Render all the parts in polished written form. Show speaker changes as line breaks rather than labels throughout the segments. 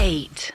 8.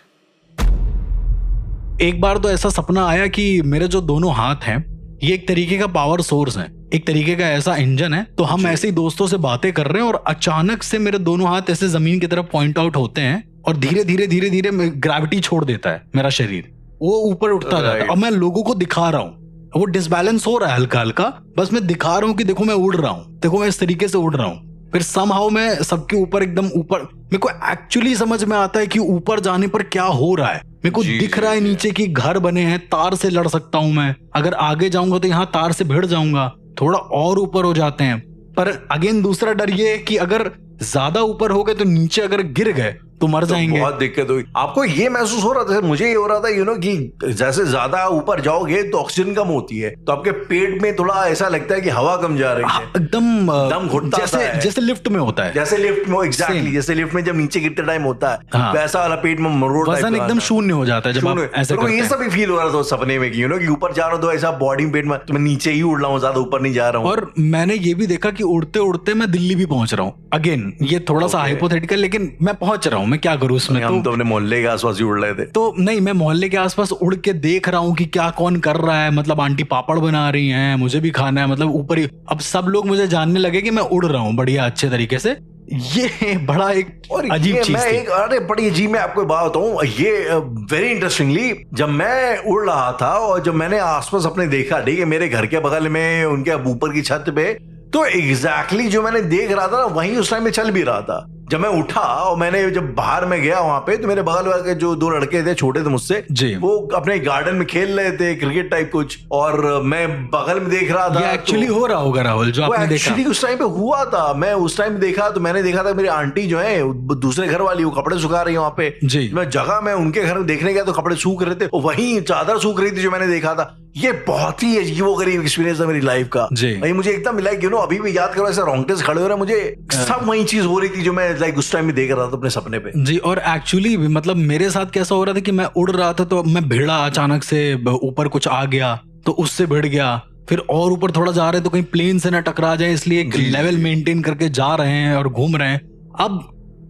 एक बार तो ऐसा सपना आया कि मेरे जो दोनों हाथ हैं ये एक तरीके का पावर सोर्स है, एक तरीके का ऐसा इंजन है। तो हम ऐसे ही दोस्तों से बातें कर रहे हैं और अचानक से मेरे दोनों हाथ ऐसे जमीन की तरफ पॉइंट आउट होते हैं और धीरे धीरे ग्रेविटी छोड़ देता है मेरा शरीर, वो ऊपर उठता जाता है। अब मैं लोगों को दिखा रहा हूँ, वो डिसबैलेंस हो रहा है हल्का हल्का, बस मैं दिखा रहा हूँ कि देखो मैं उड़ रहा हूँ, देखो मैं इस तरीके से उड़ रहा हूँ। फिर समहाउ मैं सबके ऊपर एकदम ऊपर, मेरे को एक्चुअली समझ में आता है कि ऊपर जाने पर क्या हो रहा है। मेरे को दिख रहा है नीचे की घर बने हैं, तार से लड़ सकता हूं मैं, अगर आगे जाऊंगा तो यहाँ तार से भिड़ जाऊंगा, थोड़ा और ऊपर हो जाते हैं। पर अगेन दूसरा डर ये है कि अगर ज्यादा ऊपर हो गए तो नीचे अगर गिर गए तो मर जाएंगे।
बहुत दिक्कत हुई। आपको ये महसूस हो रहा था? मुझे ये हो रहा था कि जैसे ज्यादा ऊपर जाओगे तो ऑक्सीजन कम होती है, तो आपके पेट में थोड़ा ऐसा लगता है कि हवा कम जा रही है,
एकदम
दम घुटता है,
जैसे लिफ्ट में होता है,
जैसे लिफ्ट में एग्जैक्टली जैसे लिफ्ट में जब नीचे गिरते टाइम होता है वैसा वाला पेट में मरोड़,
वजन एकदम शून्य हो जाता है जब आप ऐसे करते हैं।
ये सब फील हो रहा था सपने में कि ऊपर जा रहा हूं तो ऐसा बॉडी पेट में तो मैं नीचे ही उड़ रहा हूँ, ज्यादा ऊपर नहीं जा रहा हूँ।
और मैंने ये भी देखा कि उड़ते उड़ते मैं दिल्ली भी पहुंच रहा हूँ। अगेन ये थोड़ा सा हाइपोथेटिकल, लेकिन मैं पहुंच रहा हूँ, मैं क्या करूँ उसमें।
हम तो अपने मोहल्ले के आसपास ही उड़ रहे थे।
तो नहीं, मैं मोहल्ले के आसपास उड़ के देख रहा हूँ कि क्या कौन कर रहा है, मतलब आंटी पापड़ बना रही हैं, मुझे भी खाना है, मतलब ऊपर ही। अब सब लोग मुझे जानने लगे कि मैं उड़ रहा हूँ बढ़िया अच्छे तरीके से। ये बड़ा एक अजीब चीज थी।
अरे बड़ी अजीब, मैं आपको बात बताऊं, ये वेरी इंटरेस्टिंगली जब मैं उड़ रहा था और जब मैंने आसपास अपने देखा, ठीक है, मेरे घर के बगल में उनके ऊपर की छत पे, तो एग्जैक्टली जो मैंने देख रहा था ना वही उस टाइम में चल भी रहा था। जब मैं उठा और मैंने जब बाहर में गया वहां पे, तो मेरे बगल वाले जो दो लड़के थे छोटे थे मुझसे, वो अपने गार्डन में खेल रहे थे क्रिकेट टाइप कुछ, और मैं बगल में देख रहा था।
ये एक्चुअली हो रहा होगा राहुल, जो आपने देखा
एक्चुअली उस टाइम पे हुआ था। मैं उस टाइम देखा तो मैंने देखा था मेरी आंटी जो है दूसरे घर वाली, वो कपड़े सुखा रही है वहां पे। मैं जगह मैं उनके घर में देखने गया तो कपड़े सूख रहे थे, वही चादर सूख रही थी जो मैंने देखा था। ये बहुत ही अजीबोगरीब एक्सपीरियंस था मेरी लाइफ का। भाई मुझे एकदम मिला कि अभी भी याद करो ऐसे रोंगटे खड़े हो रहे हैं मुझे, सब वही चीज हो रही थी जो मैं लाइक उस टाइम में देख रहा था अपने सपने पे।
जी, और एक्चुअली मतलब मेरे साथ कैसा हो रहा था कि मैं उड़ रहा था तो मैं भिड़ा, अचानक से ऊपर कुछ आ गया तो उससे भिड़ गया, फिर और ऊपर थोड़ा जा रहे तो कहीं प्लेन से ना टकरा जाए, इसलिए एक लेवल मेंटेन करके जा रहे हैं और घूम रहे हैं। अब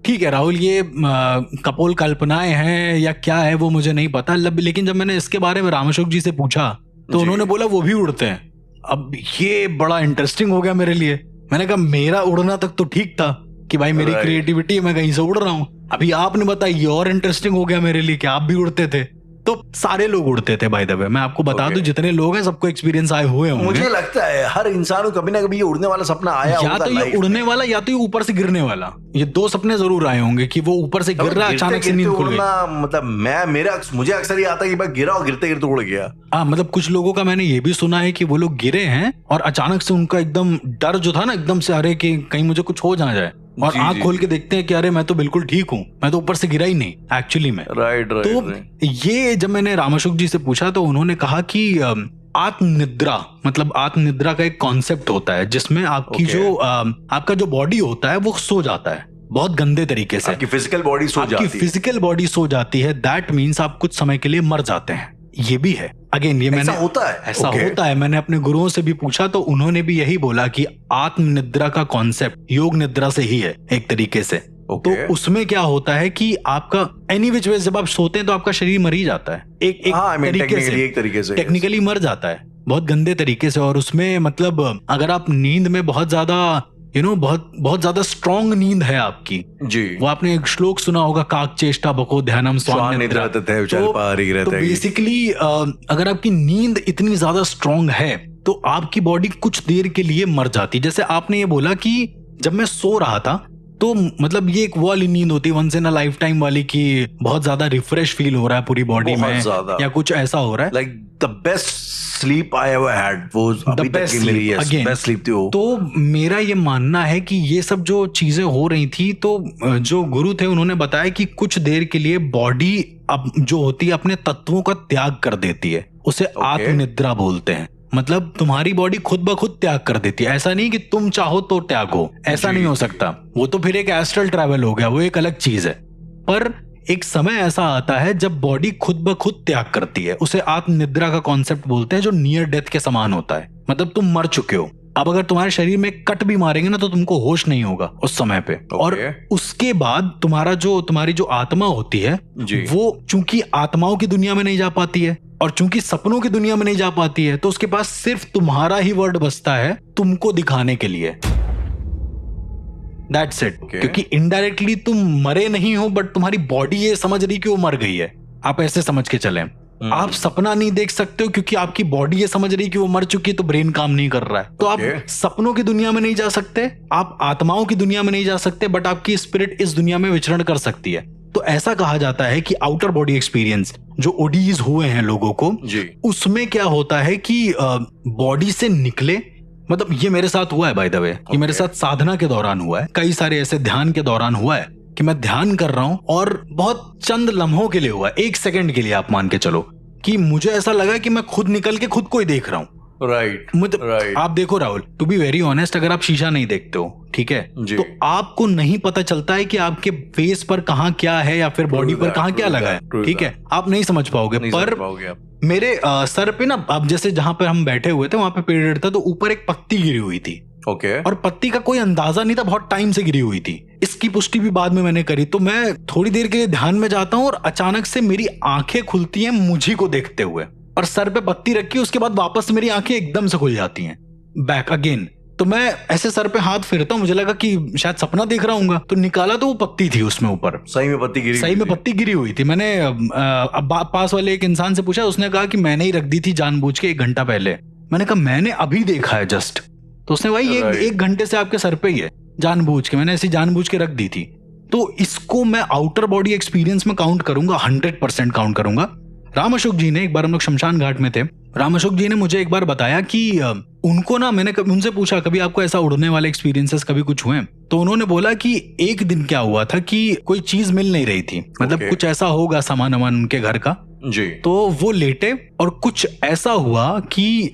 ठीक है राहुल, ये कपोल कल्पनाएं हैं या क्या है वो मुझे नहीं पता, लेकिन जब मैंने इसके बारे में रामशोक जी से पूछा तो उन्होंने बोला वो भी उड़ते हैं। अब ये बड़ा इंटरेस्टिंग हो गया मेरे लिए। मैंने कहा मेरा उड़ना तक तो ठीक था कि भाई मेरी क्रिएटिविटी है, मैं कहीं से उड़ रहा हूँ। अभी आपने बताया ये और इंटरेस्टिंग हो गया मेरे लिए कि आप भी उड़ते थे। तो सारे लोग उड़ते थे बाय द वे, मैं आपको बता दूं जितने लोग हैं सबको एक्सपीरियंस आए हुए होंगे।
मुझे लगता है हर इंसान को कभी ना कभी ये उड़ने वाला सपना आया होगा,
या तो ये उड़ने वाला या तो ये ऊपर से गिरने वाला, ये दो सपने जरूर आए होंगे कि वो ऊपर से गिर रहा है, अचानक से नींद खुल गई।
मतलब मुझे अक्सर ये आता है कि मैं गिरा और गिरते गिरते उड़ गया।
हाँ, मतलब कुछ लोगों का मैंने ये भी सुना है कि वो लोग गिरे हैं और अचानक से उनका एकदम डर जो था ना, एकदम से अरे कि कहीं मुझे कुछ हो ना जाए, और आंख खोल के देखते हैं कि अरे मैं तो बिल्कुल ठीक हूँ, मैं तो ऊपर से गिरा ही नहीं एक्चुअली में। तो ये जब मैंने रामशोक जी से पूछा तो उन्होंने कहा कि आत्मनिद्रा, मतलब आत्मनिद्रा का एक कॉन्सेप्ट होता है जिसमें आपकी जो आपका जो बॉडी होता है वो सो जाता है बहुत गंदे तरीके से।
आपकी फिजिकल बॉडी सो जाती है।
आपकी फिजिकल बॉडी सो जाती है, दैट मीन्स आप कुछ समय के लिए मर जाते हैं। ये भी है, अगेन ये मैंने ऐसा होता है मैंने अपने गुरुओं से भी पूछा तो उन्होंने भी यही बोला कि आत्मनिद्रा का कॉन्सेप्ट योग निद्रा से ही है एक तरीके से। तो उसमें क्या होता है कि आपका एनी विच वे जब आप सोते हैं तो आपका शरीर मर ही जाता है एक तरीके से टेक्निकली मर जाता है बहुत गंदे तरीके से। और उसमें मतलब अगर आप नींद में बहुत ज्यादा बहुत ज्यादा स्ट्रॉन्ग नींद है आपकी जी, वो आपने एक श्लोक सुना होगा, काक चेष्टा बको ध्यानम स्वानिद्रा। तो बेसिकली अगर आपकी नींद इतनी ज्यादा स्ट्रॉन्ग है तो आपकी बॉडी कुछ देर के लिए मर जाती है। जैसे आपने ये बोला कि जब मैं सो रहा था तो मतलब ये एक वो वाली नींद होती है once in a lifetime वाली, कि बहुत ज्यादा रिफ्रेश फील हो रहा है पूरी बॉडी में या कुछ ऐसा हो रहा है।
Like the best sleep I ever had, वो अभी तक की मेरी बेस्ट स्लीप थी वो।
तो मेरा ये मानना है कि ये सब जो चीजें हो रही थी तो जो गुरु थे उन्होंने बताया कि कुछ देर के लिए बॉडी अब जो होती है अपने तत्वों का त्याग कर देती है, उसे आत्मनिद्रा बोलते हैं। मतलब तुम्हारी बॉडी खुद ब खुद त्याग कर देती है, ऐसा नहीं कि तुम चाहो तो त्यागो, ऐसा नहीं हो सकता, वो तो फिर एक एस्ट्रल ट्रैवल हो गया, वो एक अलग चीज है। पर एक समय ऐसा आता है जब बॉडी खुद ब खुद त्याग करती है, उसे आत्मनिद्रा का कॉन्सेप्ट बोलते हैं, जो नियर डेथ के समान होता है। मतलब तुम मर चुके हो। अब अगर तुम्हारे शरीर में कट भी मारेंगे ना तो तुमको होश नहीं होगा उस समय पे। और उसके बाद तुम्हारी जो आत्मा होती है वो चूंकि आत्माओं की दुनिया में नहीं जा पाती है और चूंकि सपनों की दुनिया में नहीं जा पाती है, तो उसके पास सिर्फ तुम्हारा ही वर्ड बचता है तुमको दिखाने के लिए। That's it. क्योंकि इनडायरेक्टली तुम मरे नहीं हो, बट तुम्हारी बॉडी ये समझ रही कि वो मर गई है। आप ऐसे समझ के चलें। आप सपना नहीं देख सकते हो क्योंकि आपकी बॉडी ये समझ रही है कि वो मर चुकी है, तो ब्रेन काम नहीं कर रहा है। तो आप सपनों की दुनिया में नहीं जा सकते, आप आत्माओं की दुनिया में नहीं जा सकते, बट आपकी स्पिरिट इस दुनिया में विचरण कर सकती है। तो ऐसा कहा जाता है कि आउटर बॉडी एक्सपीरियंस जो ओडीज हुए हैं लोगों को, उसमें क्या होता है कि बॉडी से निकले, मतलब ये मेरे साथ हुआ है बाय द वे, ये मेरे साथ साधना के दौरान हुआ है, कई सारे ऐसे ध्यान के दौरान हुआ है कि मैं ध्यान कर रहा हूं और बहुत चंद लम्हों के लिए हुआ, 1 सेकंड के लिए आप मान के चलो, कि मुझे ऐसा लगा कि मैं खुद निकल के खुद को ही देख रहा हूं।
राइट।
आप देखो Rahul, to be very honest, अगर आप शीशा नहीं देखते हो, ठीक है, तो आपको नहीं पता चलता है कि आपके फेस पर कहाँ क्या है या फिर बॉडी पर कहाँ क्या लगा है, ठीक है, आप नहीं समझ पाओगे। पर मेरे सर पे ना, अब जैसे जहां पर हम बैठे हुए थे वहां पे पेड़ था, तो ऊपर एक पत्ती गिरी हुई थी। और पत्ती का कोई अंदाजा नहीं था, बहुत टाइम से गिरी हुई थी। इसकी पुष्टि भी बाद में मैंने करी। तो मैं थोड़ी देर के लिए ध्यान में जाता हूँ और अचानक से मेरी आंखें खुलती हैं मुझी को देखते हुए, और सर पे पत्ती रखी, उसके बाद वापस मेरी आंखें एकदम से खुल जाती हैं बैक अगेन। तो मैं ऐसे सर पे हाथ फेरता हूँ, मुझे लगा कि शायद सपना देख रहा हूँ, तो निकाला तो वो पत्ती थी उसमें ऊपर, सही में पत्ती गिरी हुई थी। मैंने अब पास वाले एक इंसान से पूछा, उसने कहा कि मैंने ही रख दी थी जानबूझ के 1 घंटा पहले। मैंने कहा मैंने अभी देखा है जस्ट। तो उसने भाई ये 1 घंटे से आपके सर पे ही है, जानबूझ के, मैंने ऐसी जानबूझ के रख दी थी। तो इसको मैं आउटर बॉडी एक्सपीरियंस में काउंट करूंगा, 100% काउंट करूंगा। राम अशोक जी ने, एक बार हम लोग शमशान घाट में थे, राम अशोक जी ने मुझे एक बार बताया कि उनको ना, मैंने उनसे पूछा कभी आपको ऐसा उड़ने वाले एक्सपीरियंसेस कभी कुछ हुए? तो उन्होंने बोला कि एक दिन क्या हुआ था कि कोई चीज मिल नहीं रही थी, मतलब कुछ ऐसा होगा सामान वामान उनके घर का जी। तो वो लेटे और कुछ ऐसा हुआ कि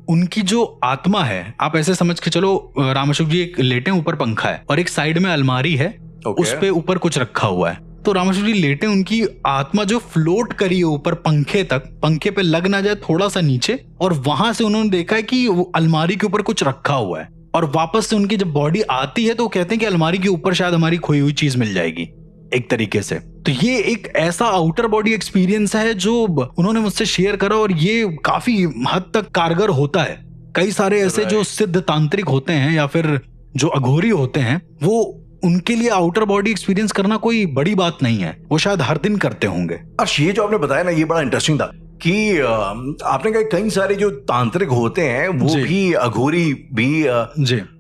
उनकी जो आत्मा है, आप ऐसे समझ के चलो, राम अशोक जी एक लेटे, ऊपर पंखा है और एक साइड में अलमारी है, उस पे ऊपर कुछ रखा हुआ है। तो राम अशोक जी लेटे, उनकी आत्मा जो फ्लोट करी है ऊपर पंखे तक, पंखे पे लग ना जाए थोड़ा सा नीचे, और वहां से उन्होंने देखा है कि वो अलमारी के ऊपर कुछ रखा हुआ है। और वापस से उनकी जब बॉडी आती है तो वो कहते हैं कि अलमारी के ऊपर शायद हमारी खोई हुई चीज मिल जाएगी एक तरीके से। तो ये एक ऐसा आउटर बॉडी एक्सपीरियंस है जो उन्होंने मुझसे शेयर करा, और ये काफी हद तक कारगर होता है। कई सारे ऐसे जो सिद्ध तांत्रिक होते हैं या फिर जो अघोरी होते हैं, वो उनके लिए आउटर बॉडी एक्सपीरियंस करना कोई बड़ी बात नहीं है, वो शायद हर दिन करते होंगे।
और ये जो आपने बताया ना, ये बड़ा इंटरेस्टिंग था कि आपने कहा कई सारे जो तांत्रिक होते हैं वो भी, अघोरी भी,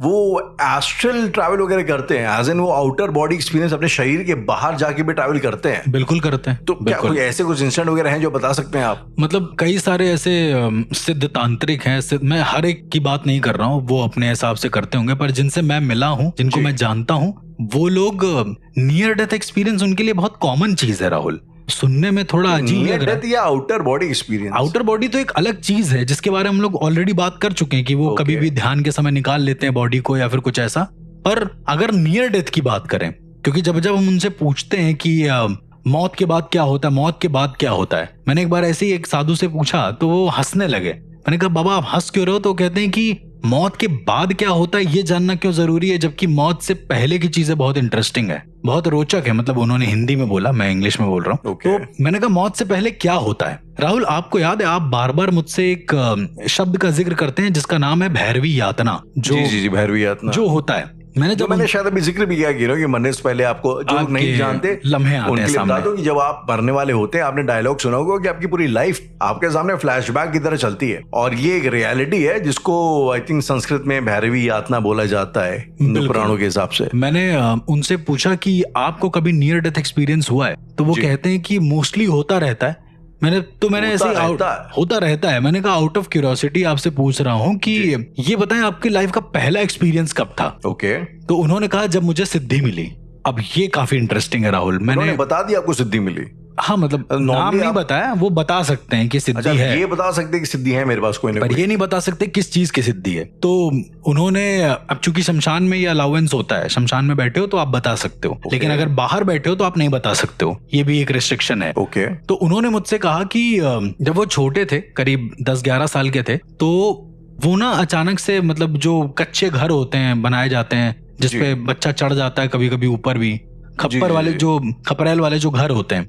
वो एस्ट्रल ट्रैवल वगैरह करते हैं, एज इन वो आउटर बॉडी एक्सपीरियंस अपने शरीर के बाहर जाके भी ट्रैवल करते हैं।
बिल्कुल करते हैं।
तो क्या कोई ऐसे कुछ इंसिडेंट वगैरह हैं जो बता सकते हैं आप?
मतलब कई सारे ऐसे सिद्ध तांत्रिक हैं, मैं हर एक की बात नहीं कर रहा हूँ, वो अपने हिसाब से करते होंगे, पर जिनसे मैं मिला हूँ, जिनको मैं जानता हूँ, वो लोग नियर डेथ एक्सपीरियंस उनके लिए बहुत कॉमन चीज है राहुल। सुनने में थोड़ा अजीब लग रहा है।
या outer body experience,
outer body तो एक अलग चीज है जिसके बारे में हम लोग ऑलरेडी बात कर चुके हैं कि वो कभी भी ध्यान के समय निकाल लेते हैं बॉडी को या फिर कुछ ऐसा। पर अगर नियर डेथ की बात करें, क्योंकि जब हम उनसे पूछते हैं कि मौत के बाद क्या होता है, मौत के बाद क्या होता है, मैंने एक बार ऐसे ही एक साधु से पूछा तो वो हंसने लगे। मैंने कहा बाबा आप हंस क्यों रहे हो? तो कहते हैं कि मौत के बाद क्या होता है ये जानना क्यों जरूरी है, जबकि मौत से पहले की चीजें बहुत इंटरेस्टिंग है, बहुत रोचक है। मतलब उन्होंने हिंदी में बोला, मैं इंग्लिश में बोल रहा हूँ। तो मैंने कहा मौत से पहले क्या होता है? राहुल आपको याद है, आप बार बार मुझसे एक शब्द का जिक्र करते हैं जिसका नाम है भैरवी यातना।
जी, भैरवी यातना
जो होता है, मैंने शायद
अभी जिक्र भी किया कि मरने से पहले आपको जो नहीं जानते
लम्हे आते हैं सामने।
बता दो कि जब आप मरने वाले होते हैं, आपने डायलॉग सुना होगा कि आपकी पूरी लाइफ आपके सामने फ्लैशबैक की तरह चलती है, और ये एक रियलिटी है जिसको आई थिंक संस्कृत में भैरवी यातना बोला जाता है हिंदू पुराणों के हिसाब से।
मैंने उनसे पूछा कि आपको कभी नियर डेथ एक्सपीरियंस हुआ है? तो वो कहते हैं कि मोस्टली होता रहता है। मैंने ऐसे होता रहता है। मैंने कहा आउट ऑफ क्यूरियोसिटी आपसे पूछ रहा हूँ कि ये बताएं आपकी लाइफ का पहला एक्सपीरियंस कब था? तो उन्होंने कहा जब मुझे सिद्धि मिली। अब ये काफी इंटरेस्टिंग है राहुल। मैंने बता
दिया आपको सिद्धि मिली?
हाँ, मतलब नाम नहीं बताया, वो बता सकते हैं कि सिद्धि है।
ये बता सकते हैं कि सिद्धि है मेरे पास कोई
पर ये नहीं बता सकते किस चीज की सिद्धि है। तो उन्होंने, अब चूंकि शमशान में ये अलाउंस होता है, शमशान में बैठे हो तो आप बता सकते हो, लेकिन अगर बाहर बैठे हो तो आप नहीं बता सकते हो, ये भी एक रिस्ट्रिक्शन है।
तो
उन्होंने मुझसे कहा कि जब वो छोटे थे, करीब 10-11 साल के थे, तो वो ना अचानक से मतलब जो कच्चे घर होते हैं बनाए जाते हैं जिसपे बच्चा चढ़ जाता है कभी कभी ऊपर भी, खप्पर वाले जो खपरेल वाले जो घर होते हैं,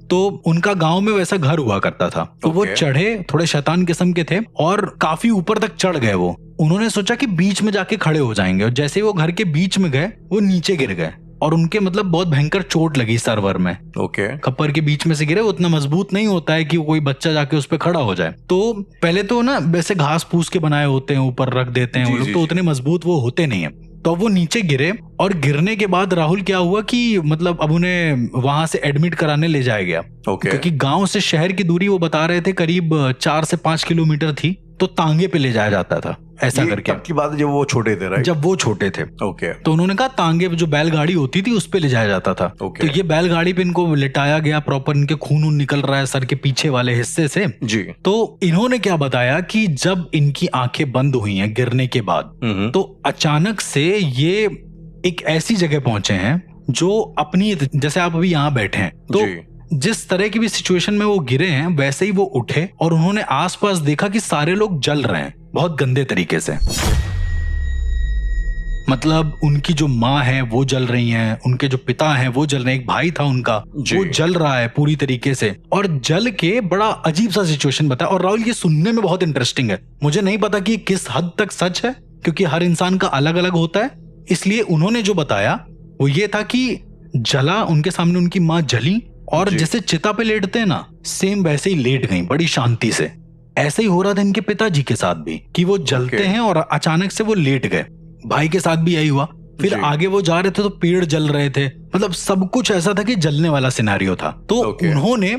तो उनका गांव में वैसा घर हुआ करता था। तो वो चढ़े, थोड़े शैतान किस्म के थे और काफी ऊपर तक चढ़ गए। वो उन्होंने सोचा कि बीच में जाके खड़े हो जाएंगे और जैसे ही वो घर के बीच में गए वो नीचे गिर गए और उनके मतलब बहुत भयंकर चोट लगी सर्वर में। खप्पर के बीच में से गिरे, उतना मजबूत नहीं होता है कि कोई बच्चा जाके उस पर खड़ा हो जाए। तो पहले तो ना वैसे घास फूस के बनाए होते हैं, ऊपर रख देते हैं वो लोग, तो उतने मजबूत वो होते नहीं है। तो वो नीचे गिरे और गिरने के बाद राहुल क्या हुआ कि मतलब अब उन्हें वहां से एडमिट कराने ले जाया गया। क्योंकि गांव से शहर की दूरी वो बता रहे थे करीब 4 से 5 किलोमीटर थी, तो तांगे पे ले जाया जाता था ऐसा करके।
तब की बात है जब वो छोटे थे, राइट?
जब वो छोटे थे। तो उन्होंने कहा तांगे पे जो बैलगाड़ी होती थी उस पे ले जाया जाता था। तो ये बैलगाड़ी पे इनको लिटाया गया, प्रॉपर इनके खून निकल रहा है सर के पीछे वाले हिस्से से
जी।
तो इन्होंने क्या बताया कि जब इनकी आंखें बंद हुई हैं गिरने के बाद, तो अचानक से ये एक ऐसी जगह पहुंचे हैं जो अपनी, जैसे आप अभी यहाँ बैठे हैं, तो जिस तरह की भी सिचुएशन में वो गिरे हैं वैसे ही वो उठे और उन्होंने आसपास देखा कि सारे लोग जल रहे हैं बहुत गंदे तरीके से। मतलब उनकी जो माँ है वो जल रही हैं, उनके जो पिता हैं वो जल रहे हैं, एक भाई था उनका वो जल रहा है पूरी तरीके से, और जल के बड़ा अजीब सा सिचुएशन बताया। और राहुल ये सुनने में बहुत इंटरेस्टिंग है, मुझे नहीं पता कि किस हद तक सच है क्योंकि हर इंसान का अलग अलग होता है, इसलिए उन्होंने जो बताया वो ये था कि जला, उनके सामने उनकी माँ जली और जैसे चिता पे लेटते हैं ना, सेम वैसे ही लेट गई बड़ी शांति से। ऐसे ही हो रहा था इनके पिताजी के साथ भी कि वो जलते हैं और अचानक से वो लेट गए। भाई के साथ भी यही हुआ। फिर आगे वो जा रहे थे तो पेड़ जल रहे थे, मतलब सब कुछ ऐसा था कि जलने वाला सिनेरियो था। तो उन्होंने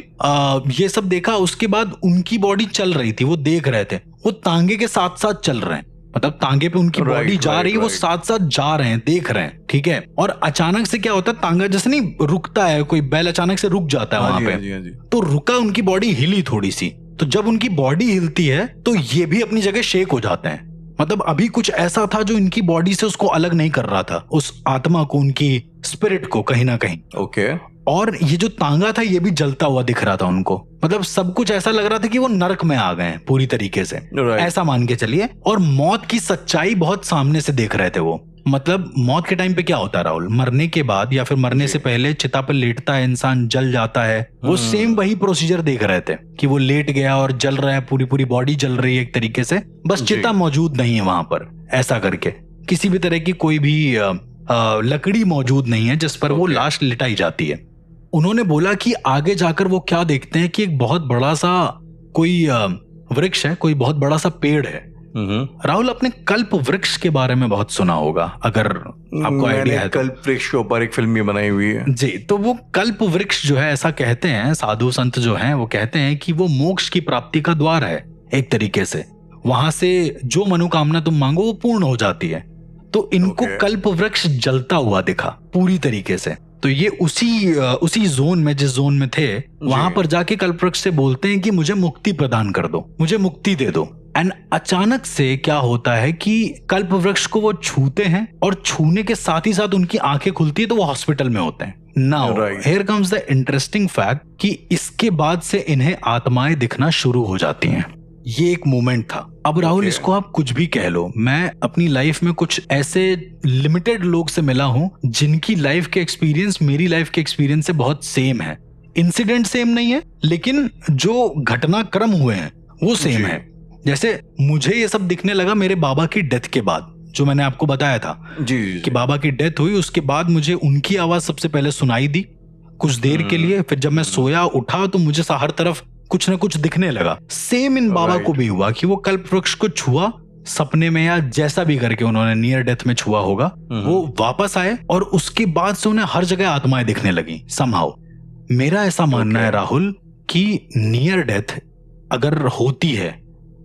ये सब देखा। उसके बाद उनकी बॉडी चल रही थी, वो देख रहे थे, वो तांगे के साथ साथ चल रहे हैं, मतलब तांगे पे उनकी बॉडी जा रही है, वो साथ साथ जा रहे हैं, देख रहे हैं, ठीक है। और अचानक से क्या होता है, तांगा जैसे नहीं रुकता है, कोई बैल अचानक से रुक जाता है वहां पे, तो रुका, उनकी बॉडी हिली थोड़ी सी। तो जब उनकी बॉडी हिलती है तो ये भी अपनी जगह शेक हो जाते हैं। मतलब अभी कुछ ऐसा था जो इनकी बॉडी से उसको अलग नहीं कर रहा था, उस आत्मा को, उनकी स्पिरिट को कहीं ना कहीं। और ये जो तांगा था ये भी जलता हुआ दिख रहा था उनको। मतलब सब कुछ ऐसा लग रहा था कि वो नरक में आ गए हैं पूरी तरीके से, ऐसा मान के चलिए। और मौत की सच्चाई बहुत सामने से देख रहे थे वो। मतलब मौत के टाइम पे क्या होता है राहुल, मरने के बाद या फिर मरने से पहले चिता पर लेटता है इंसान, जल जाता है, वो सेम वही प्रोसीजर देख रहे थे कि वो लेट गया और जल रहा है, पूरी पूरी बॉडी जल रही है एक तरीके से, बस चिता मौजूद नहीं है वहां पर, ऐसा करके। किसी भी तरह की कोई भी लकड़ी मौजूद नहीं है जिस पर वो लाश लिटाई जाती है। उन्होंने बोला कि आगे जाकर वो क्या देखते हैं कि एक बहुत बड़ा सा कोई वृक्ष है, कोई बहुत बड़ा सा पेड़ है। राहुल, अपने कल्प वृक्ष के बारे में बहुत सुना होगा, अगर आपको आइडिया है।
कल्प वृक्ष के ऊपर एक फिल्म भी बनाई हुई है
जी। तो वो कल्प वृक्ष जो है, ऐसा कहते हैं साधु संत जो हैं, वो कहते हैं कि वो मोक्ष की प्राप्ति का द्वार है एक तरीके से। वहां से जो मनोकामना तुम मांगो वो पूर्ण हो जाती है। तो इनको कल्प वृक्ष जलता हुआ दिखा पूरी तरीके से। तो ये उसी जोन में, जिस जोन में थे, वहां पर जाके कल्प वृक्ष से बोलते हैं कि मुझे मुक्ति प्रदान कर दो, मुझे मुक्ति दे दो। एंड अचानक से क्या होता है कि कल्प वृक्ष को वो छूते हैं और छूने के साथ ही साथ उनकी आंखें खुलती है, तो वो हॉस्पिटल में होते हैं। Now here comes the interesting fact कि इसके बाद से इन्हें आत्माएं दिखना शुरू हो जाती हैं। ये एक मोमेंट था। अब राहुल, इसको आप कुछ भी कह लो, मैं अपनी लाइफ में कुछ ऐसे लिमिटेड लोग से मिला हूं जिनकी लाइफ के एक्सपीरियंस मेरी लाइफ के एक्सपीरियंस से बहुत सेम है। इंसिडेंट सेम नहीं है, लेकिन जो घटनाक्रम हुए हैं वो सेम है। जैसे मुझे ये सब दिखने लगा मेरे बाबा की डेथ के बाद, जो मैंने आपको बताया था कि बाबा की डेथ हुई, उसके बाद मुझे उनकी आवाज सबसे पहले सुनाई दी कुछ देर के लिए। फिर जब मैं सोया उठा तो मुझे हर तरफ कुछ न कुछ दिखने लगा। सेम इन बाबा को भी हुआ कि वो कल्प वृक्ष को छुआ सपने में, या जैसा भी करके उन्होंने नियर डेथ में छुआ होगा, वो वापस आए और उसके बाद से उन्हें हर जगह आत्माएं दिखने लगी समहाउ। मेरा ऐसा मानना है राहुल कि नियर डेथ अगर होती है,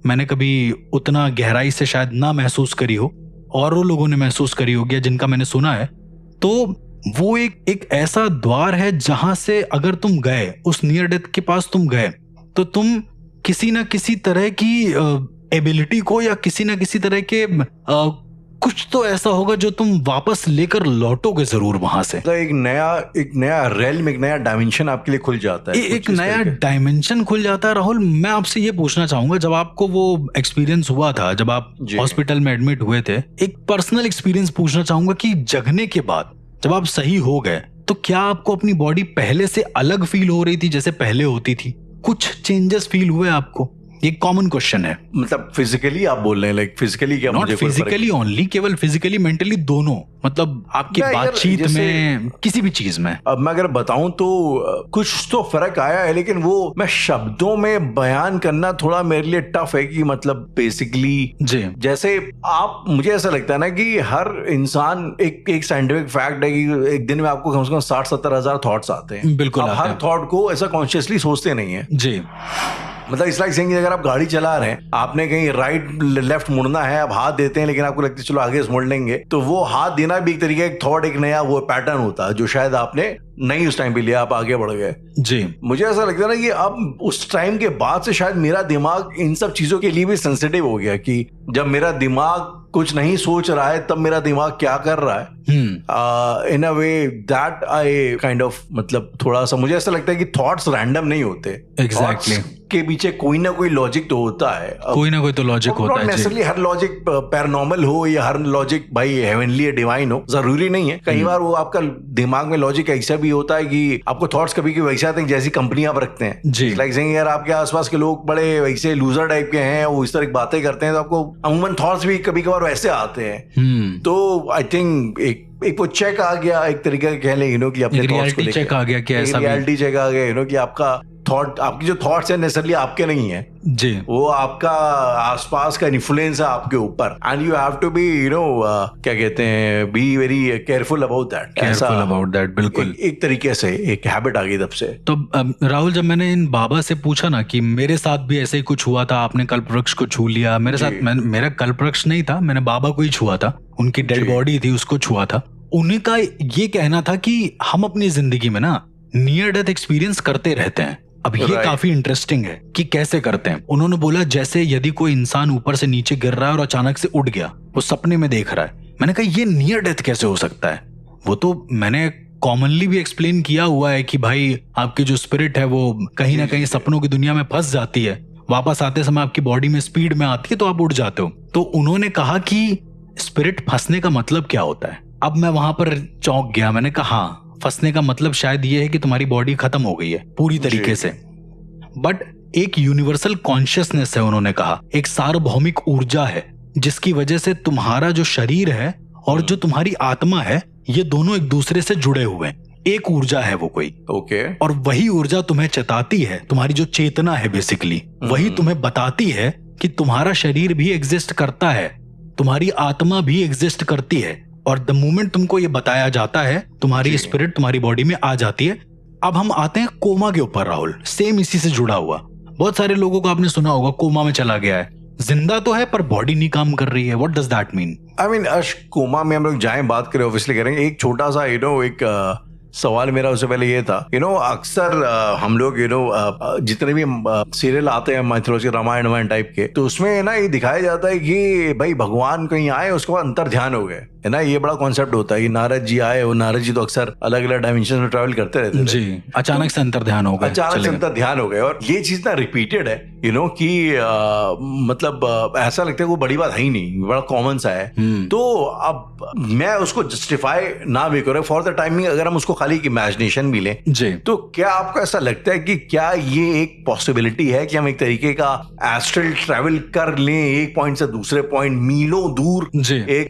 मैंने कभी उतना गहराई से शायद ना महसूस करी हो, और वो लोगों ने महसूस करी होगी जिनका मैंने सुना है, तो वो एक ऐसा द्वार है जहां से अगर तुम गए, उस नियर डेथ के पास तुम गए, तो तुम किसी ना किसी तरह की एबिलिटी को या किसी ना किसी तरह के कुछ तो ऐसा होगा जो तुम वापस लेकर लौटोगे जरूर वहां से।
तो एक नया रेल्म, एक नया डायमेंशन आपके लिए खुल जाता है,
एक नया डायमेंशन खुल जाता है। राहुल, मैं आपसे ये पूछना चाहूंगा, जब आपको वो एक्सपीरियंस हुआ था, जब आप हॉस्पिटल में एडमिट हुए थे, एक पर्सनल एक्सपीरियंस पूछना चाहूंगा कि जगने के बाद जब आप सही हो गए तो क्या आपको अपनी बॉडी पहले से अलग फील हो रही थी जैसे पहले होती थी? कुछ चेंजेस फील हुए आपको? ये कॉमन क्वेश्चन है।
मतलब फिजिकली आप बोल रहे हैं, लाइक फिजिकली क्या?
नॉट फिजिकली ओनली, केवल फिजिकली, मेंटली दोनों, मतलब आपकी बातचीत में, किसी भी चीज में।
अब मैं अगर बताऊं तो कुछ तो फर्क आया है, लेकिन वो मैं शब्दों में बयान करना थोड़ा मेरे लिए टफ है कि मतलब बेसिकली
जी,
जैसे आप, मुझे ऐसा लगता है ना कि हर इंसान, एक साइंटिफिक फैक्ट है कि एक दिन में आपको कम से कम 60-70 हजार थॉट्स आते हैं।
बिल्कुल,
हर थॉट को ऐसा कॉन्शियसली सोचते नहीं है
जी।
मतलब इस लाइक सेइंग, अगर आप गाड़ी चला रहे हैं, आपने कहीं राइट लेफ्ट मुड़ना है, आप हाथ देते हैं, लेकिन आपको लगता है चलो आगे से मुड़ लेंगे, तो वो हाथ देना भी एक तरीके एक थॉट, एक नया वो पैटर्न होता है जो शायद आपने नहीं उस टाइम पे लिया, आप आगे बढ़ गए।
जी,
मुझे ऐसा लगता है ना कि अब उस टाइम के बाद से शायद मेरा दिमाग इन सब चीजों के लिए भी सेंसिटिव हो गया कि जब मेरा दिमाग कुछ नहीं सोच रहा है तब मेरा दिमाग क्या कर रहा है। In a way that I kind of, मतलब थोड़ा सा मुझे ऐसा लगता है कि थॉट्स रैंडम नहीं होते।
एग्जैक्टली,
के पीछे कोई ना कोई लॉजिक तो होता है,
कोई ना कोई तो लॉजिक होता है।
नेसेसरली हर लॉजिक पैरानॉर्मल हो या हर लॉजिक भाई हेवनली या डिवाइन हो, जरूरी नहीं है। कई बार वो आपका दिमाग में लॉजिक ऐसा भी होता है कि आपको थॉट्स कभी कभी वैसे आते हैं जैसी कंपनी आप रखते हैं
जी।
लाइक सेइंग यार आपके आसपास के लोग बड़े वैसे लूजर टाइप के हैं, वो इस तरह की बातें करते हैं, तो आपको अमूमन थॉट्स भी कभी कभार वैसे आते हैं। तो आई थिंक एक वो चेक आ गया, एक तरीके का कह लें कि अपने थॉट्स को लेके
चेक आ गया कि ऐसा
रियलिटी चेक आ गया कि आपका थॉट, आपकी जो थॉट्स है नेसेसरली आपके नहीं है
जी,
वो आपका आसपास का इन्फ्लुएंस है आपके ऊपर, and you have to be क्या कहते हैं, be very careful about that. बिल्कुल एक तरीके से एक हैबिट आ गई तब से।
तो राहुल, जब मैंने इन बाबा से पूछा ना कि मेरे साथ भी ऐसे ही कुछ हुआ था, आपने कल्पवृक्ष को छू लिया, मेरे साथ मेरा कल्पवृक्ष नहीं था, मैंने बाबा को ही छुआ था, उनकी डेड बॉडी थी उसको छुआ था। उनका ये कहना था कि हम अपनी जिंदगी में ना नियर डेथ एक्सपीरियंस करते रहते हैं। अब ये काफी इंटरेस्टिंग है कि कैसे करते हैं। उन्होंने बोला जैसे यदि कोई इंसान ऊपर से नीचे गिर रहा है और अचानक से उठ गया, वो सपने में देख रहा है। मैंने कहा ये नियर डेथ कैसे हो सकता है? वो तो मैंने कॉमनली भी एक्सप्लेन किया हुआ है कि भाई आपकी जो स्पिरिट है वो कहीं ना कहीं सपनों की दुनिया में फंस जाती है, वापस आते समय आपकी बॉडी में स्पीड में आती है तो आप उड़ जाते हो। तो उन्होंने कहा कि स्पिरिट फंसने का मतलब क्या होता है? अब मैं वहां पर चौंक गया। मैंने कहा हाँ, फंसने का मतलब शायद ये है कि तुम्हारी बॉडी खत्म हो गई है पूरी तरीके से, बट एक यूनिवर्सल कॉन्शियसनेस है। उन्होंने कहा एक सार्वभौमिक ऊर्जा है जिसकी वजह से तुम्हारा जो शरीर है और जो तुम्हारी आत्मा है, ये दोनों एक दूसरे से जुड़े हुए हैं। एक ऊर्जा है वो कोई,
ओके।
और वही ऊर्जा तुम्हें चेताती है, तुम्हारी जो चेतना है बेसिकली वही तुम्हें बताती है कि तुम्हारा शरीर भी एग्जिस्ट करता है, तुम्हारी आत्मा भी एग्जिस्ट करती है। और द मोमेंट तुमको ये बताया जाता है, तुम्हारी स्पिरिट तुम्हारी बॉडी में आ जाती है। अब हम आते हैं कोमा के ऊपर राहुल, सेम इसी से जुड़ा हुआ। बहुत सारे लोगों को आपने सुना होगा कोमा में चला गया है, जिंदा तो है पर बॉडी नहीं काम कर रही है। What does that mean?
I mean coma में हम लोग जाएं बात करें ऑब्वियसली करेंगे। एक छोटा सा एक सवाल मेरा उससे पहले ये था, अक्सर हम लोग जितने भी सीरियल आते हैं माइथोलॉजी रामायण टाइप के, तो उसमें ना ये दिखाया जाता है कि भाई भगवान कहीं आए उसके बाद अंतर ध्यान हो गए, है ना। ये बड़ा कॉन्सेप्ट होता है कि नारद जी आए, और नारद जी तो अक्सर अलग अलग डायमेंशन में ट्रैवल करते रहते हैं
जी, अचानक से अंतर ध्यान हो गए,
अचानक से अंतर ध्यान हो गए। और ये चीज ना रिपीटेड है कि मतलब ऐसा लगता है वो बड़ी बात है ही नहीं, बड़ा कॉमन सा है। तो अब मैं उसको जस्टिफाई ना भी करूं फॉर द टाइमिंग, अगर हम उसको खाली इमेजिनेशन भी लें जी, तो क्या आपको ऐसा लगता है कि क्या ये एक पॉसिबिलिटी है कि हम एक तरीके का एस्ट्रल ट्रैवल कर लें, एक पॉइंट से दूसरे पॉइंट मीलों दूर जी, एक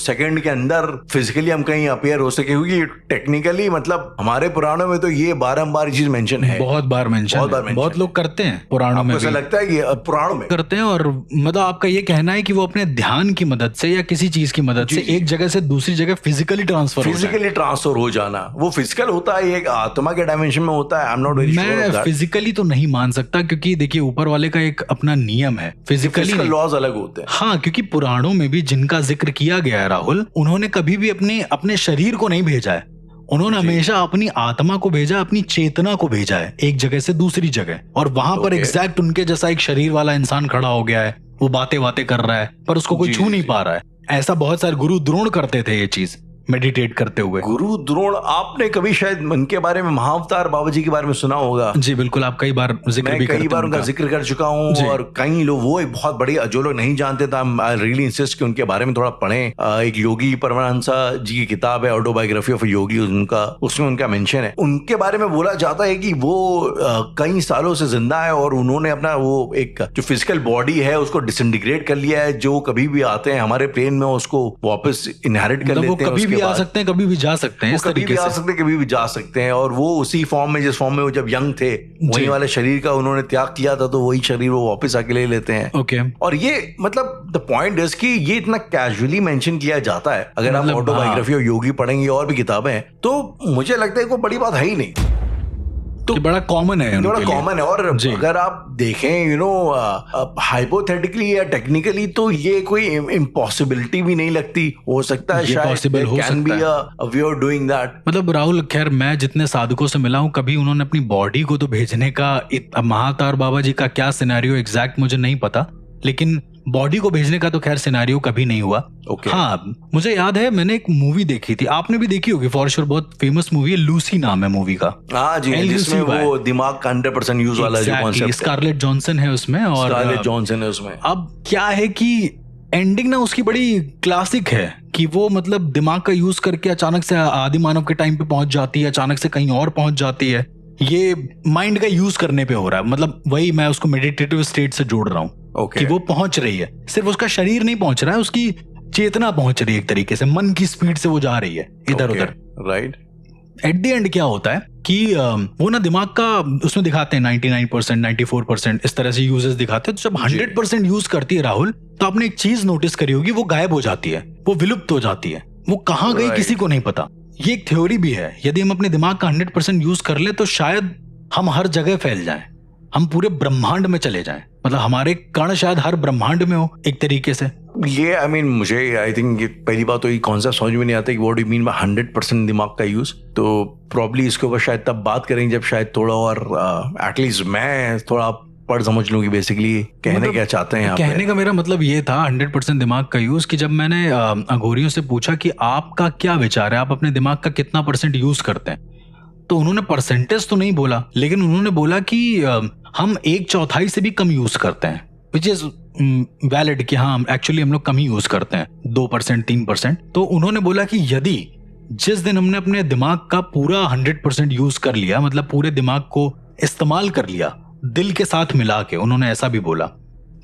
सेकंड के अंदर फिजिकली हम कहीं अपीयर हो सके? क्योंकि टेक्निकली मतलब हमारे पुराणों में तो ये बारंबार चीज मेंशन है,
बहुत बार मेंशन, बहुत लोग करते हैं पुराणों में।
ऐसा लगता है कि पुराणों में करते
हैं, और मतलब आपका ये कहना है कि वो अपने ध्यान की मदद से या किसी चीज की मदद से एक जगह से दूसरी जगह फिजिकली ट्रांसफर
हो जाना, वो फिजिकल होता है, एक आत्मा के डायमेंशन में होता है। आई एम नॉट वेरी श्योर।
मैं फिजिकली तो नहीं मान सकता, क्योंकि देखिए ऊपर वाले का एक अपना नियम है, फिजिकली
लॉज अलग होते हैं।
हाँ, क्योंकि पुराणों में भी जिनका जिक्र किया गया है राहुल, उन्होंने कभी भी अपने शरीर को नहीं भेजा है, उन्होंने हमेशा अपनी आत्मा को भेजा, अपनी चेतना को भेजा है एक जगह से दूसरी जगह। और वहां पर एग्जैक्ट उनके जैसा एक शरीर वाला इंसान खड़ा हो गया है, वो बातें कर रहा है पर उसको कोई छू नहीं पा रहा है। ऐसा बहुत सारे गुरु द्रोण करते थे ये चीज, मेडिटेट करते हुए।
गुरु द्रोण, आपने कभी शायद उनके बारे में, महाअवतार बाबा जी के बारे में सुना होगा?
जी बिल्कुल, आप कई बार
कई बार उनका जिक्र कर चुका हूँ, और कई लोग, वो एक बहुत बड़ी, जो लोग नहीं जानते थे, आई रियली इंसिस्ट कि उनके बारे में थोड़ा पढ़ें। एक योगी परमानंद जी की किताब है, ऑटोबायोग्राफी ऑफ योगी, उसमें उनका मेंशन है। उनके बारे में बोला जाता है कि वो कई सालों से जिंदा है, और उन्होंने अपना वो एक जो फिजिकल बॉडी है उसको डिसइंटीग्रेट कर लिया है। जो कभी भी आते हैं हमारे प्लेन में उसको वापस इनहेरिट कर लेते हैं,
आ सकते हैं, कभी भी जा सकते हैं,
कभी भी आ सकते हैं, कभी भी जा सकते हैं। और वो उसी फॉर्म में, जिस फॉर्म में वो जब यंग थे, वही वाले शरीर का उन्होंने त्याग किया था, तो वही शरीर वो वापस आके ले लेते हैं।
ओके।
और ये मतलब द पॉइंट इज कि ये इतना कैजुअली मेंशन किया जाता है। अगर आप ऑटोबायोग्राफी और योगी पढ़ेंगे और भी किताबें हैं, तो मुझे लगता है कोई बड़ी बात है ही नहीं,
तो बड़ा कॉमन है,
बड़ा कॉमन है। और अगर आप देखें हाइपोथेटिकली या टेक्निकली, तो ये कोई इम्पॉसिबिलिटी भी नहीं लगती। हो सकता है शायद
पॉसिबल हो सकता है,
वी आर डूइंग दैट।
मतलब राहुल, खैर मैं जितने साधकों से मिला हूं, कभी उन्होंने अपनी बॉडी को तो भेजने का, महाअवतार बाबा जी का क्या सिनेरियो एग्जैक्ट मुझे नहीं पता, लेकिन बॉडी को भेजने का तो खैर सिनेरियो कभी नहीं हुआ। हाँ, मुझे याद है मैंने एक मूवी देखी थी, आपने भी देखी होगी फॉर श्योर, बहुत फेमस मूवी है, लूसी नाम है मूवी का।
हाँ जी, जिसमें वो दिमाग का 100% यूज वाला जो कॉन्सेप्ट,
स्कारलेट जॉनसन है उसमें, और
स्कारलेट जॉनसन है उसमें।
अब क्या है कि एंडिंग ना उसकी बड़ी क्लासिक है, कि वो मतलब दिमाग का यूज करके अचानक से आदि मानव के टाइम पे पहुंच जाती है, अचानक से कहीं और पहुंच जाती है। ये माइंड का यूज करने पे हो रहा है, मतलब वही मैं उसको मेडिटेटिव स्टेट से जोड़ रहा हूँ। कि वो पहुंच रही है, सिर्फ उसका शरीर नहीं पहुंच रहा है, उसकी चेतना पहुंच रही है, एक तरीके से मन की स्पीड से वो जा रही है इधर उधर।
राइट।
एट द एंड क्या होता है कि वो ना दिमाग का उसमें दिखाते हैं 99%, 94% इस तरह से यूजेस दिखाते हैं। तो जब 100% यूज करती है राहुल, तो आपने एक चीज नोटिस करी होगी, वो गायब हो जाती है, वो विलुप्त हो जाती है, वो कहाँ गई किसी को नहीं पता। ये एक थ्योरी भी है, यदि हम अपने दिमाग का 100% यूज कर ले, तो शायद हम हर जगह फैल जाएं, हम पूरे ब्रह्मांड में चले जाएं, मतलब हमारे कण शायद हर ब्रह्मांड में हो एक तरीके से।
ये मुझे आई थिंक पहली बात तो ये कॉन्सेप्ट समझ में नहीं आता कि व्हाट डू मीन बाय 100% दिमाग का यूज। तो प्रॉब्ली इसके ऊपर शायद तब बात करेंगे जब शायद थोड़ा और एटलीस्ट मैं थोड़ा पढ़ समझ लूंगी बेसिकली कहने मतलब क्या चाहते हैं।
कहने का मेरा मतलब ये था 100% दिमाग का यूज, कि जब मैंने अघोरियों से पूछा कि आपका क्या विचार है, आप अपने दिमाग का कितना % यूज करते हैं, तो उन्होंने परसेंटेज तो नहीं बोला, लेकिन उन्होंने बोला कि हम 1/4 से भी कम यूज करते हैं, विच इज वैलिड, कि हाँ एक्चुअली हम लोग कम ही यूज करते हैं, 2%, 3%। तो उन्होंने बोला कि यदि जिस दिन हमने अपने दिमाग का पूरा 100% यूज कर लिया, मतलब पूरे दिमाग को इस्तेमाल कर लिया दिल के साथ मिला के, उन्होंने ऐसा भी बोला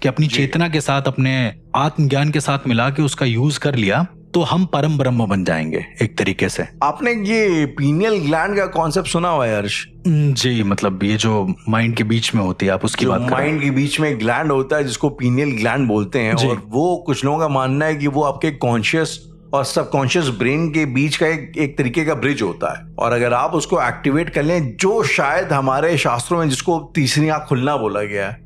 कि अपनी चेतना के साथ, अपने आत्मज्ञान के साथ मिला के उसका यूज कर लिया, तो हम परम ब्रह्म बन जाएंगे एक तरीके से।
आपने ये पीनियल ग्लैंड का कॉन्सेप्ट सुना हुआ है हर्ष?
जी, मतलब ये जो माइंड के बीच में होती है, आप उसकी बात कर रहे हैं।
माइंड के बीच में ग्लैंड होता है जिसको पीनियल ग्लैंड बोलते हैं, और वो कुछ लोगों का मानना है कि वो आपके कॉन्शियस और सबकॉन्शियस ब्रेन के बीच का एक तरीके का ब्रिज होता है। और अगर आप उसको एक्टिवेट कर लें, जो शायद हमारे शास्त्रों में जिसको तीसरी आंख खुलना बोला गया है,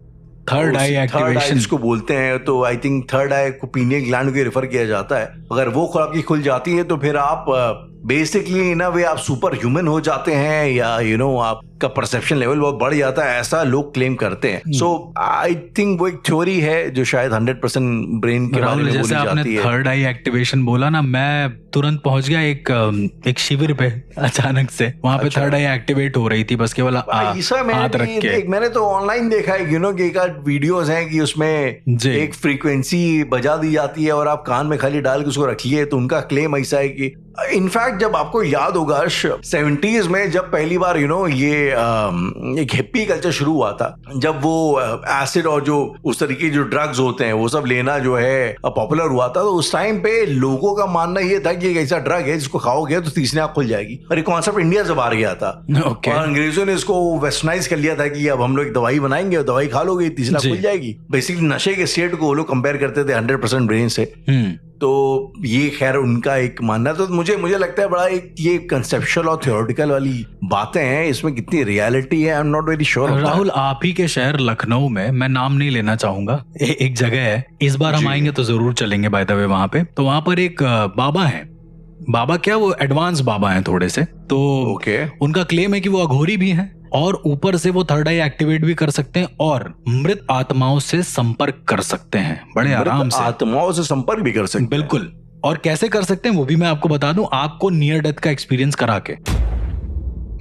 थर्ड आई एक्टिवेशन
इसको बोलते हैं, तो आई थिंक थर्ड आई को पीनियल ग्लैंड को रेफर किया जाता है। अगर वो आपकी खुल जाती है तो फिर आप बेसिकली इन अ वे आप सुपर ह्यूमन हो जाते हैं, या आपका परसेप्शन लेवल बहुत बढ़ जाता है, ऐसा लोग क्लेम करते हैं। सो आई थिंक वो एक थ्योरी है जो शायद 100% ब्रेन के बारे में बोली जाती है।
थर्ड आई एक्टिवेशन बोला ना, मैं तुरंत पहुंच गया एक शिविर पे, अचानक से वहां पे थर्ड आई एक्टिवेट हो रही थी, बस केवल हाथ रख के।
मैंने तो ऑनलाइन देखा है कि एक आध वीडियोस हैं कि उसमें एक फ्रीक्वेंसी बजा दी जाती है और आप कान में खाली डाल के उसको रखिए, तो उनका क्लेम ऐसा है कि इनफैक्ट जब आपको याद होगा 70s में जब पहली बार ये एक हिप्पी कल्चर शुरू हुआ था, जब वो एसिड और जो उस तरीके जो ड्रग्स होते हैं वो सब लेना जो है पॉपुलर हुआ था, तो उस टाइम पे लोगों का मानना ये था कि एक ऐसा ड्रग है जिसको खाओगे तो तीसरी आंख खुल जाएगी। और ये कॉन्सेप्ट इंडिया से बाहर गया था। और अंग्रेजों ने इसको वेस्टर्नाइज कर लिया था कि अब हम लोग एक दवाई बनाएंगे और दवाई खा लोगे तीसरी आंख खुल जाएगी। बेसिकली नशे के स्टेट को वो लोग कंपेयर करते थे 100% ब्रेन से। तो ये खैर उनका एक मानना। तो मुझे लगता है बड़ा एक ये कंसेप्चुअल और थ्योरेटिकल वाली बातें हैं, इसमें कितनी रियलिटी है आई am not very sure.
Rahul, आप ही के शहर लखनऊ में, मैं नाम नहीं लेना चाहूंगा, एक जगह है, इस बार हम आएंगे तो जरूर चलेंगे बाय द वे वहां पे। तो वहां पर एक बाबा है, बाबा क्या वो एडवांस बाबा हैं थोड़े से, तो उनका क्लेम है कि वो अघोरी भी हैं और ऊपर से वो थर्ड आई एक्टिवेट भी कर सकते हैं और मृत आत्माओं से संपर्क कर सकते हैं बड़े आराम से।
आत्माओं से संपर्क भी कर सकते हैं?
बिल्कुल। और कैसे कर सकते हैं वो भी मैं आपको बता दूं, आपको नियर डेथ का एक्सपीरियंस करा के।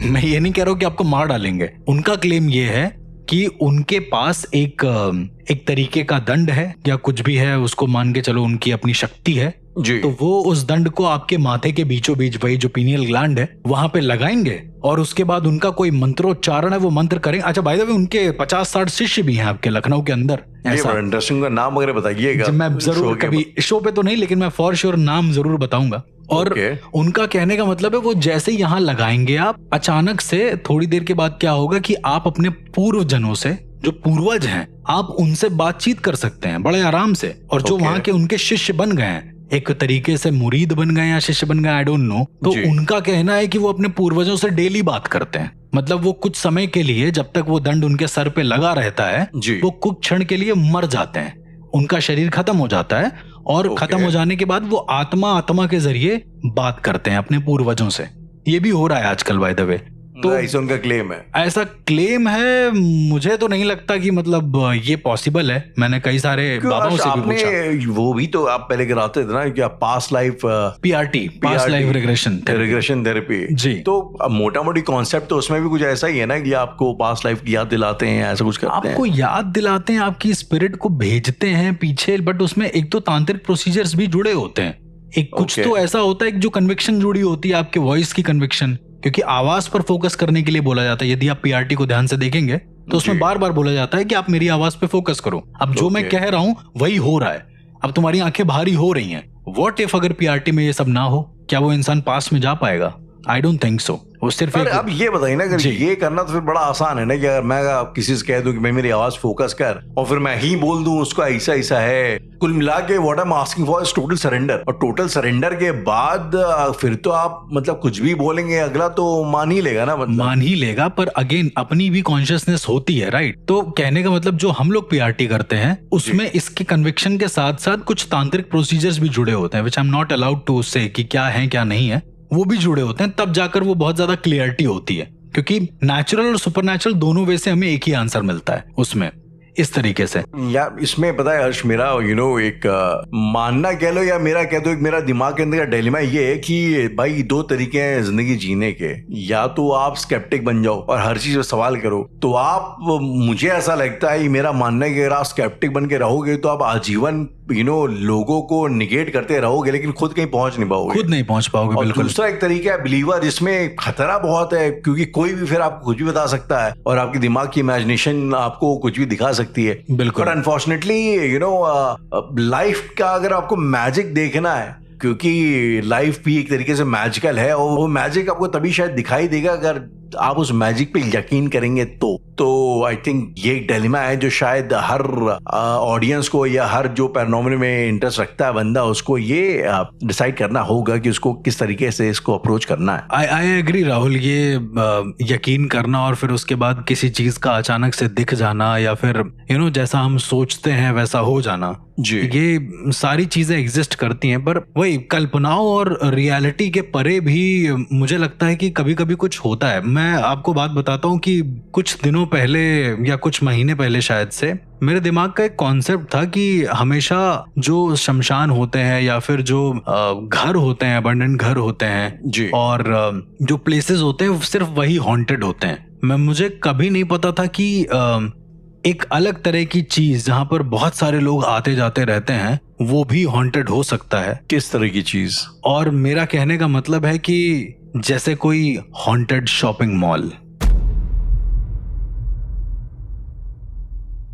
मैं ये नहीं कह रहा हूं कि आपको मार डालेंगे। उनका क्लेम ये है कि उनके पास एक तरीके का दंड है या कुछ भी है, उसको मान के चलो उनकी अपनी शक्ति है
जी।
तो वो उस दंड को आपके माथे के बीचों बीच, वही जो पीनियल ग्लैंड है वहां पे लगाएंगे और उसके बाद उनका कोई मंत्रोच्चारण है वो मंत्र करेंगे। अच्छा बाय द वे, उनके 50-60 शिष्य भी हैं आपके लखनऊ के अंदर।
ऐसा इंटरेस्टिंग का नाम वगैरह बताइएगा।
मैं जरूर कभी शो पे तो नहीं, लेकिन मैं फॉर श्योर नाम जरूर बताऊंगा। और उनका कहने का मतलब है वो जैसे यहाँ लगाएंगे आप, अचानक से थोड़ी देर के बाद क्या होगा कि आप अपने पूर्व जनों से, जो पूर्वज हैं, आप उनसे बातचीत कर सकते हैं बड़े आराम से। और जो वहां के उनके शिष्य बन गए हैं, एक तरीके से मुरीद बन गए या शिष्य बन गए, आई डोंट नो, तो उनका कहना है कि वो अपने पूर्वजों से डेली बात करते हैं। मतलब वो कुछ समय के लिए, जब तक वो दंड उनके सर पे लगा रहता है, वो कुछ क्षण के लिए मर जाते हैं, उनका शरीर खत्म हो जाता है और खत्म हो जाने के बाद वो आत्मा के जरिए बात करते हैं अपने पूर्वजों से। ये भी हो रहा है आजकल बाय द वे।
तो ऐसा उनका क्लेम है,
ऐसा क्लेम है। मुझे तो नहीं लगता कि मतलब ये पॉसिबल है। मैंने कई सारे बाबाओं से भी पूछा।
वो भी तो आप पहले कराते थे ना, क्या past life
PRT, past life regression
therapy जी। तो मोटा मोटी कॉन्सेप्ट तो उसमें भी कुछ ऐसा ही है ना कि आपको पास्ट लाइफ की याद दिलाते हैं, ऐसा कुछ करते हैं,
आपको याद दिलाते हैं, आपकी स्पिरिट को भेजते हैं पीछे। बट उसमें एक तो तांत्रिक प्रोसीजर्स भी जुड़े होते हैं। एक कुछ तो ऐसा होता है जो कन्विक्शन जुड़ी होती है, आपके वॉइस की कन्विक्शन, क्योंकि आवाज पर फोकस करने के लिए बोला जाता है। यदि आप पीआरटी को ध्यान से देखेंगे तो उसमें बार बार बोला जाता है कि आप मेरी आवाज पे फोकस करो। अब जो मैं कह रहा हूं वही हो रहा है। अब तुम्हारी आंखें भारी हो रही हैं। व्हाट इफ अगर पीआरटी में ये सब ना हो, क्या वो इंसान पास में जा पाएगा? I don't think so. वो सिर्फ
अब ये बताइए ना, अगर ये करना तो फिर बड़ा आसान है ना कि अगर मैं किसी से कह दूं कि मैं मेरी आवाज फोकस कर, और फिर मैं ही बोल दूं उसको ऐसा ऐसा है। कुल मिला के what I am asking for is total surrender. और टोटल सरेंडर के बाद फिर तो आप मतलब कुछ भी बोलेंगे अगला तो मान ही लेगा ना, मतलब
मान ही लेगा। पर अगेन अपनी भी कॉन्शियसनेस होती है, राइट? तो कहने का मतलब जो हम लोग पीआरटी करते हैं उसमें इसके कन्विक्शन के साथ साथ कुछ तांत्रिक प्रोसीजर्स भी जुड़े होते हैं, which I am not allowed to say कि क्या है क्या नहीं है, वो भी जुड़े होते हैं। तब जाकर वो बहुत ज्यादा क्लियरिटी होती है, क्योंकि नेचुरल और सुपरनेचुरल दोनों वे से हमें एक ही आंसर मिलता है उसमें, इस तरीके से।
या इसमें पता है हर्ष, मेरा एक मानना कह लो या मेरा कह दो, एक मेरा दिमाग के अंदर का डिलेमा ये है कि भाई दो तरीके हैं जिंदगी जीने के। या तो आप स्केप्टिक बन जाओ और हर चीज पे सवाल करो, तो आप, मुझे ऐसा लगता है, मेरा मानना है कि अगर आप स्केप्टिक बन के रहोगे तो आप आजीवन लोगों को निगेट करते रहोगे, लेकिन खुद कहीं पहुंच नहीं पाओगे,
खुद नहीं पहुंच पाओगे।
और दूसरा एक तरीका है बिलीवर, जिसमें खतरा बहुत है, क्योंकि कोई भी फिर आपको कुछ भी बता सकता है और आपकी दिमाग की इमेजिनेशन आपको कुछ भी दिखा सकती है।
बिल्कुल।
पर अनफॉर्चुनेटली लाइफ का अगर आपको मैजिक देखना है, क्योंकि लाइफ भी एक तरीके से मैजिकल है, और वो मैजिक आपको तभी शायद दिखाई देगा अगर आप उस मैजिक पे यकीन करेंगे तो आई थिंक ये एक डिलेमा है जो शायद हर ऑडियंस को या हर जो पैरानॉर्मल में इंटरेस्ट रखता है बंदा, उसको ये डिसाइड करना होगा कि उसको किस तरीके से इसको अप्रोच करना है।
आई एग्री राहुल, ये यकीन करना और फिर उसके बाद किसी चीज का अचानक से दिख जाना या फिर जैसा हम सोचते हैं वैसा हो जाना
जी,
ये सारी चीजें एग्जिस्ट करती हैं। पर वही कल्पनाओं और रियलिटी के परे भी मुझे लगता है कि कभी कभी कुछ होता है। मैं आपको बात बताता हूँ कि कुछ दिनों पहले या कुछ महीने पहले शायद से मेरे दिमाग का एक कॉन्सेप्ट था कि हमेशा जो शमशान होते हैं या फिर जो घर होते हैं, अबंडेंट घर होते हैं
जी,
और जो प्लेसेस होते हैं सिर्फ वही हॉन्टेड होते हैं। मुझे कभी नहीं पता था कि एक अलग तरह की चीज जहां पर बहुत सारे लोग आते जाते रहते हैं वो भी हॉन्टेड हो सकता है।
किस तरह की चीज?
और मेरा कहने का मतलब है कि जैसे कोई हॉन्टेड शॉपिंग मॉल,